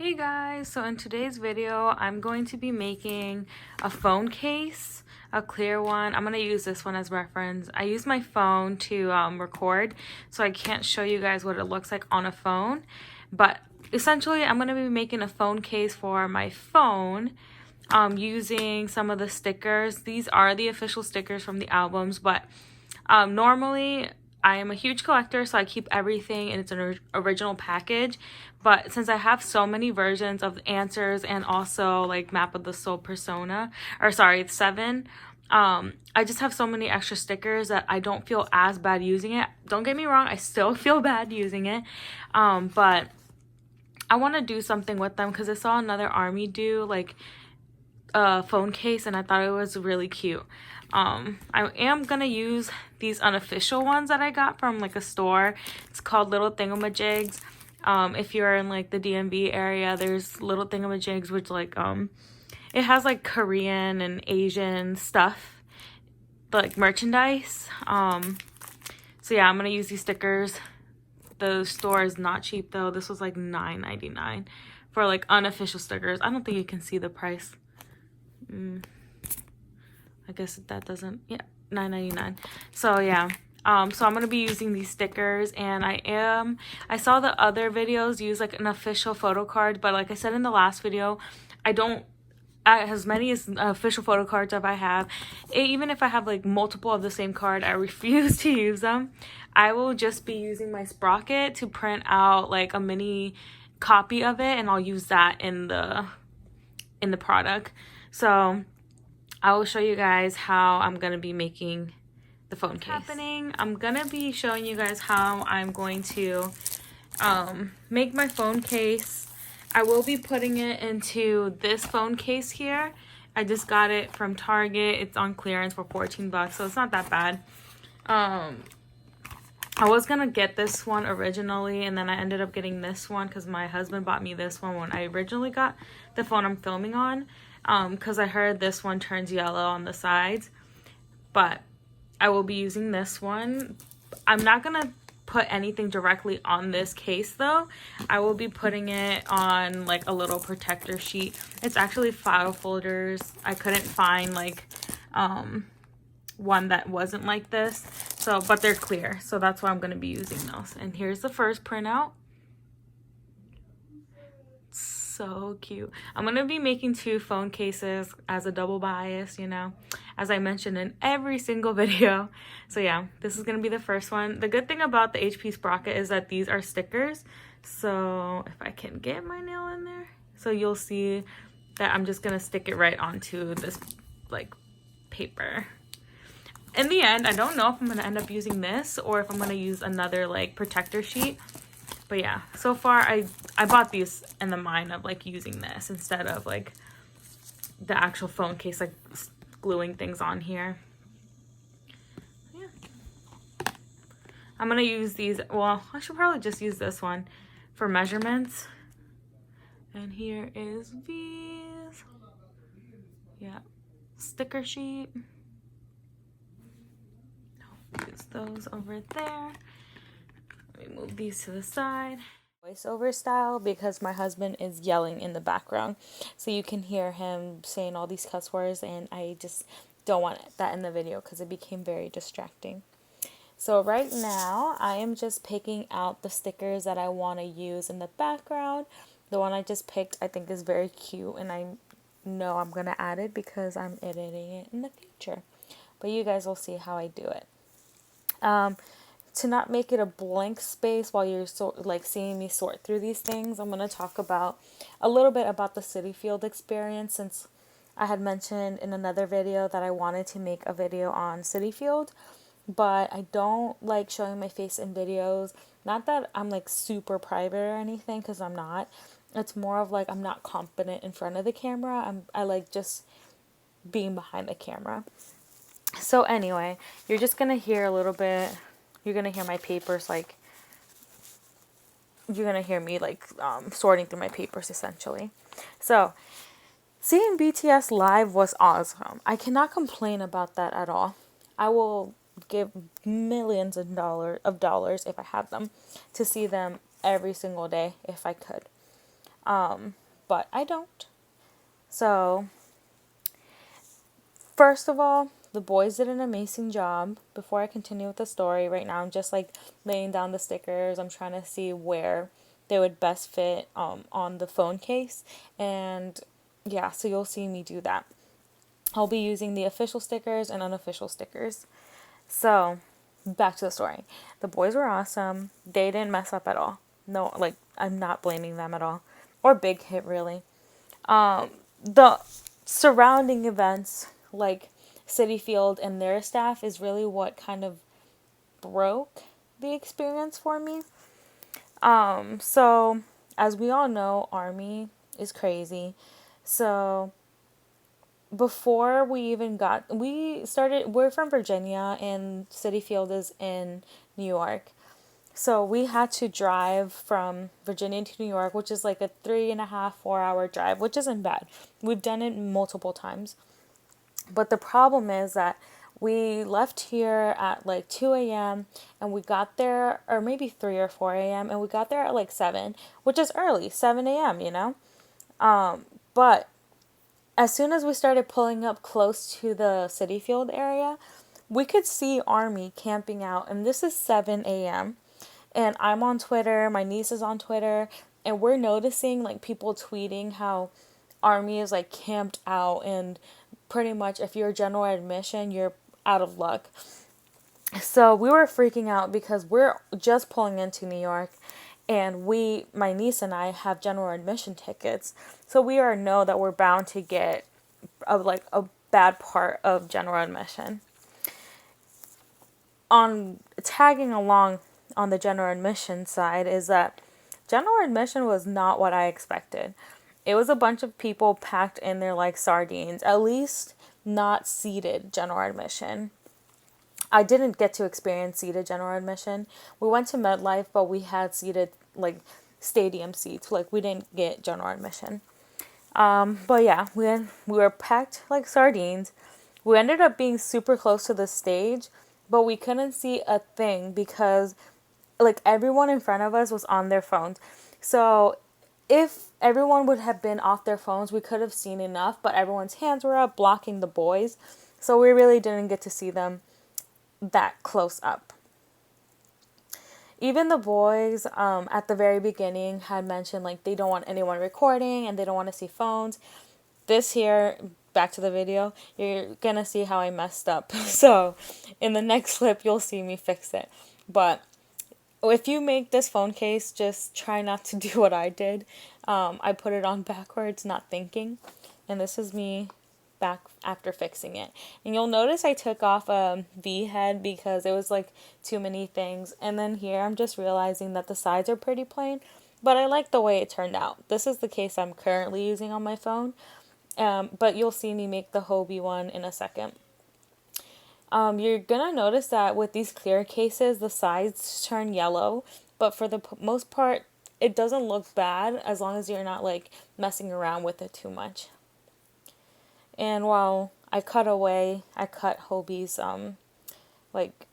Hey guys, so in today's video I'm going to be making a phone case, a clear one. I'm going to use this one as reference. I use my phone to record, so I can't show you guys what it looks like on a phone, but essentially I'm going to be making a phone case for my phone using some of the stickers. These are the official stickers from the albums, but normally I am a huge collector, so I keep everything in its original package. But since I have so many versions of Answers and also like Map of the Soul Persona, or sorry, 7, I just have so many extra stickers that I don't feel as bad using it. Don't get me wrong, I still feel bad using it. But I want to do something with them because I saw another army do like a phone case and I thought it was really cute. I am gonna use these unofficial ones that I got from like a store. It's called Little Thingamajigs. If you're in like the DMV area, there's Little Thingamajigs, which like it has like Korean and Asian stuff, like merchandise. So yeah, I'm gonna use these stickers. The store is not cheap though. This was like $9.99 for like unofficial stickers. I don't think you can see the price. I guess that doesn't, yeah, $9.99. So yeah, so I'm gonna be using these stickers, and I saw the other videos use like an official photo card, but like I said in the last video, I don't as many as official photo cards as I have. Even if I have like multiple of the same card, I refuse to use them. I will just be using my sprocket to print out like a mini copy of it, and I'll use that in the product. So I will show you guys how I'm going to be making the phone case. I'm going to be showing you guys how I'm going to make my phone case. I will be putting it into this phone case here. I just got it from Target. It's on clearance for 14 bucks, so it's not that bad. I was going to get this one originally, and then I ended up getting this one because my husband bought me this one when I originally got the phone I'm filming on. Because I heard this one turns yellow on the sides, but I will be using this one. I'm not gonna put anything directly on this case though. I will be putting it on like a little protector sheet. It's actually file folders. I couldn't find like one that wasn't like this, so but they're clear, so that's why I'm gonna be using those. And here's the first printout. So cute. I'm gonna be making 2 phone cases as a double bias, you know, as I mentioned in every single video. So yeah, this is gonna be the first one. The good thing about the HP sprocket is that these are stickers, so if I can get my nail in there, so you'll see that I'm just gonna stick it right onto this like paper. In the end, I don't know if I'm gonna end up using this or if I'm gonna use another like protector sheet. But yeah, so far I bought these in the mind of like using this instead of like the actual phone case, like gluing things on here. Yeah. I'm gonna use these, well, I should probably just use this one for measurements. And here is these. Yeah, sticker sheet. Use those over there. Let me move these to the side. Voiceover style, because my husband is yelling in the background, so you can hear him saying all these cuss words, and I just don't want that in the video because it became very distracting. So right now I am just picking out the stickers that I want to use in the background. The one I just picked I think is very cute, and I know I'm gonna add it because I'm editing it in the future, but you guys will see how I do it. To not make it a blank space while you're seeing me sort through these things, I'm going to talk about a little bit about the CitiField experience, since I had mentioned in another video that I wanted to make a video on CitiField, but I don't like showing my face in videos. Not that I'm like super private or anything, because I'm not. It's more of like I'm not confident in front of the camera. I like just being behind the camera. So anyway, you're just going to hear a little bit. You're going to hear my papers, like, you're going to hear me, like, sorting through my papers, essentially. So, seeing BTS live was awesome. I cannot complain about that at all. I will give millions of dollars, if I have them, to see them every single day, if I could. But I don't. So, first of all, the boys did an amazing job. Before I continue with the story, right now I'm just like laying down the stickers. I'm trying to see where they would best fit on the phone case. And yeah, so you'll see me do that. I'll be using the official stickers and unofficial stickers. So, back to the story. The boys were awesome. They didn't mess up at all. No, like, I'm not blaming them at all. Or Big Hit, really. The surrounding events, like CitiField and their staff, is really what kind of broke the experience for me. So, as we all know, Army is crazy. So, before we're from Virginia and CitiField is in New York. So we had to drive from Virginia to New York, which is like a 3.5, 4 hour drive, which isn't bad. We've done it multiple times. But the problem is that we left here at like 2 a.m. and we got there, or maybe 3 or 4 a.m. and we got there at like 7, which is early, 7 a.m., you know? But as soon as we started pulling up close to the CitiField area, we could see Army camping out, and this is 7 a.m. And I'm on Twitter, my niece is on Twitter, and we're noticing like people tweeting how Army is like camped out, and pretty much if you're general admission, you're out of luck. So we were freaking out because we're just pulling into New York, and my niece and I have general admission tickets. So we already know that we're bound to get a bad part of general admission. On tagging along on the general admission side is that general admission was not what I expected. It was a bunch of people packed in there like sardines, at least not seated general admission. I didn't get to experience seated general admission. We went to MetLife, but we had seated like stadium seats. Like we didn't get general admission. But yeah, we were packed like sardines. We ended up being super close to the stage, but we couldn't see a thing because like everyone in front of us was on their phones. So if everyone would have been off their phones, we could have seen enough, but everyone's hands were up blocking the boys. So we really didn't get to see them that close up. Even the boys at the very beginning had mentioned like they don't want anyone recording and they don't want to see phones. This here, back to the video, you're gonna see how I messed up. So in the next clip you'll see me fix it. But if you make this phone case, just try not to do what I did. I put it on backwards, not thinking. And this is me back after fixing it. And you'll notice I took off a V head because it was like too many things. And then here I'm just realizing that the sides are pretty plain, but I like the way it turned out. This is the case I'm currently using on my phone. But you'll see me make the Hobie one in a second. You're gonna notice that with these clear cases, the sides turn yellow, but for the most part, it doesn't look bad as long as you're not like messing around with it too much. And while I cut Hobie's like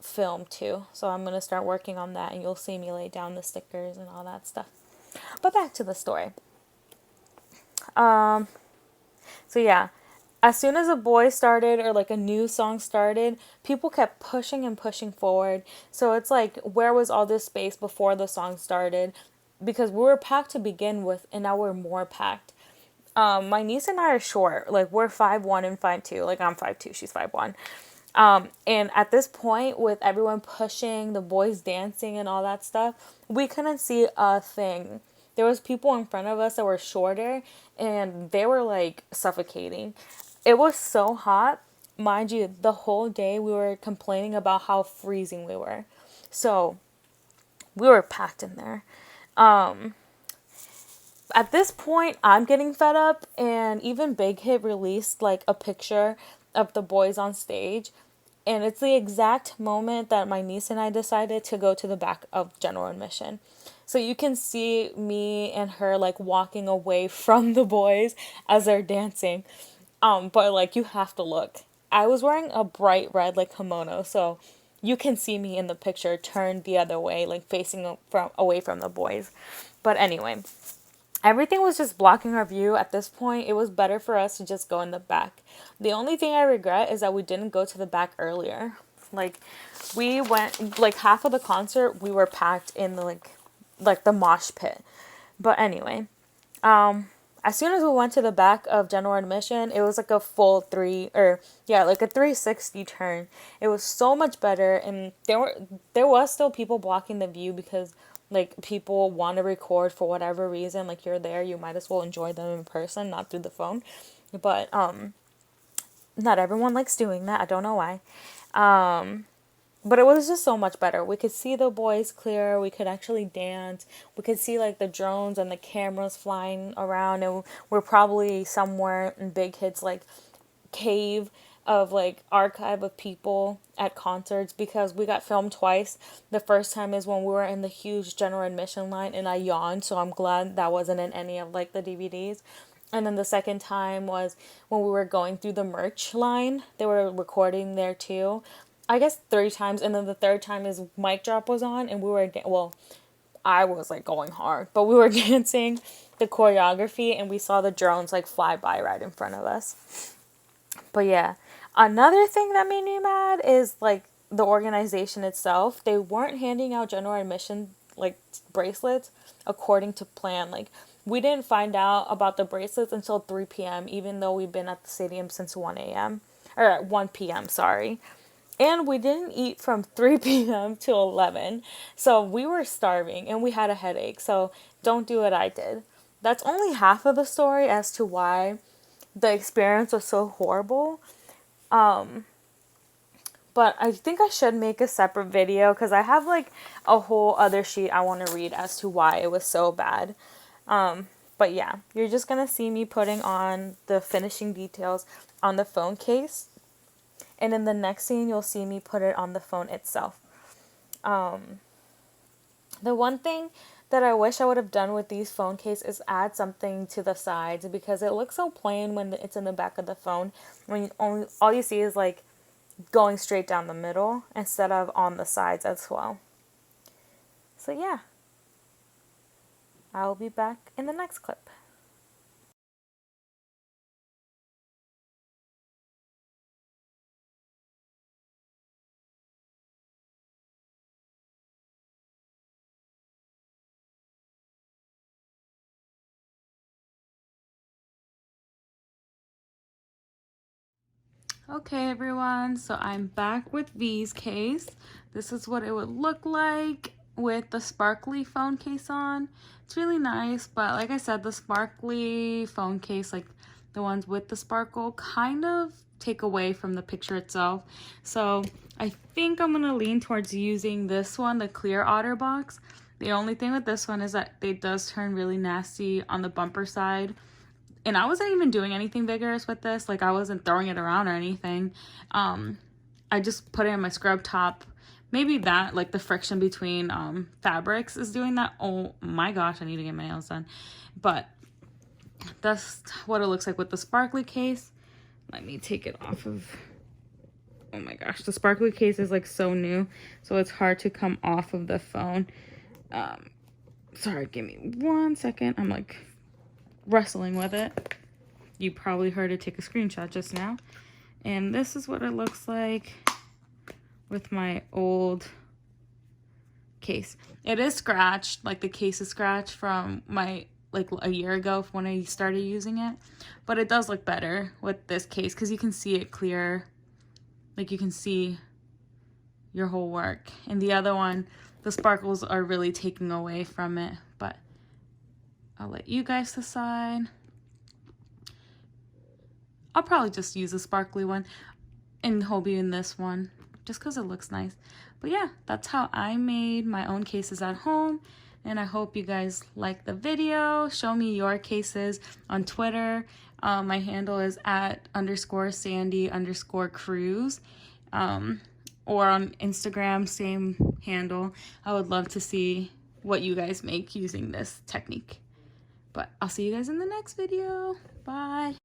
film too, so I'm gonna start working on that, and you'll see me lay down the stickers and all that stuff. But back to the story. So yeah. As soon as a boy started or like a new song started, people kept pushing and pushing forward. So it's like, where was all this space before the song started? Because we were packed to begin with, and now we're more packed. My niece and I are short. Like we're 5'1" and 5'2". Like I'm 5'2", she's 5'1". And at this point, with everyone pushing, the boys dancing and all that stuff, we couldn't see a thing. There was people in front of us that were shorter, and they were like suffocating. It was so hot. Mind you, the whole day we were complaining about how freezing we were. So we were packed in there. At this point, I'm getting fed up, and even Big Hit released like a picture of the boys on stage. And it's the exact moment that my niece and I decided to go to the back of general admission. So you can see me and her like walking away from the boys as they're dancing. But like you have to look. I was wearing a bright red like kimono, so you can see me in the picture turned the other way, like facing away from the boys. But anyway, everything was just blocking our view at this point. It was better for us to just go in the back. The only thing I regret is that we didn't go to the back earlier. Like, we went, like, half of the concert, we were packed in the, like the mosh pit. But anyway, as soon as we went to the back of general admission, it was like a full 360 turn. It was so much better, and there was still people blocking the view because, like, people want to record for whatever reason. Like, you're there, you might as well enjoy them in person, not through the phone. But not everyone likes doing that. I don't know why. But it was just so much better. We could see the boys clear. We could actually dance. We could see, like, the drones and the cameras flying around. And we're probably somewhere in Big Hit's, like, cave of, like, archive of people at concerts, because we got filmed twice. The first time is when we were in the huge general admission line and I yawned. So I'm glad that wasn't in any of, like, the DVDs. And then the second time was when we were going through the merch line. They were recording there too. I guess 3 times, and then the third time is mic drop was on, and we were, I was, like, going hard, but we were dancing the choreography, and we saw the drones, like, fly by right in front of us. But yeah, another thing that made me mad is, like, the organization itself. They weren't handing out general admission, like, bracelets according to plan. Like, we didn't find out about the bracelets until 3 p.m., even though we've been at the stadium since 1 a.m., or 1 p.m., sorry. And we didn't eat from 3 p.m. to 11. So we were starving and we had a headache. So don't do what I did. That's only half of the story as to why the experience was so horrible. But I think I should make a separate video because I have, like, a whole other sheet I want to read as to why it was so bad. But yeah, you're just going to see me putting on the finishing details on the phone case. And in the next scene, you'll see me put it on the phone itself. The one thing that I wish I would have done with these phone cases is add something to the sides, because it looks so plain when it's in the back of the phone. When all you see is, like, going straight down the middle instead of on the sides as well. So yeah, I'll be back in the next clip. Okay, everyone, so I'm back with V's case. This is what it would look like with the sparkly phone case on. It's really nice, but like I said, the sparkly phone case, like the ones with the sparkle, kind of take away from the picture itself. So I think I'm gonna lean towards using this one, the clear OtterBox. The only thing with this one is that it does turn really nasty on the bumper side. And I wasn't even doing anything vigorous with this. Like, I wasn't throwing it around or anything. I just put it in my scrub top. Maybe that, like, the friction between fabrics is doing that. Oh my gosh, I need to get my nails done. But that's what it looks like with the sparkly case. Let me take it off of... Oh my gosh, the sparkly case is, like, so new. So it's hard to come off of the phone. Sorry, give me 1 second. I'm, like, wrestling with it. You probably heard it take a screenshot just now. And this is what it looks like with my old case. It is scratched, like the case is scratched from my, like, a year ago when I started using it. But it does look better with this case because you can see it clear. Like, you can see your whole work. And the other one, the sparkles are really taking away from it. But I'll let you guys decide. I'll probably just use a sparkly one and Hobie in this one, just because it looks nice. But yeah, that's how I made my own cases at home. And I hope you guys like the video. Show me your cases on Twitter. My handle is @_Sandy_Cruz. Or on Instagram, same handle. I would love to see what you guys make using this technique. But I'll see you guys in the next video. Bye.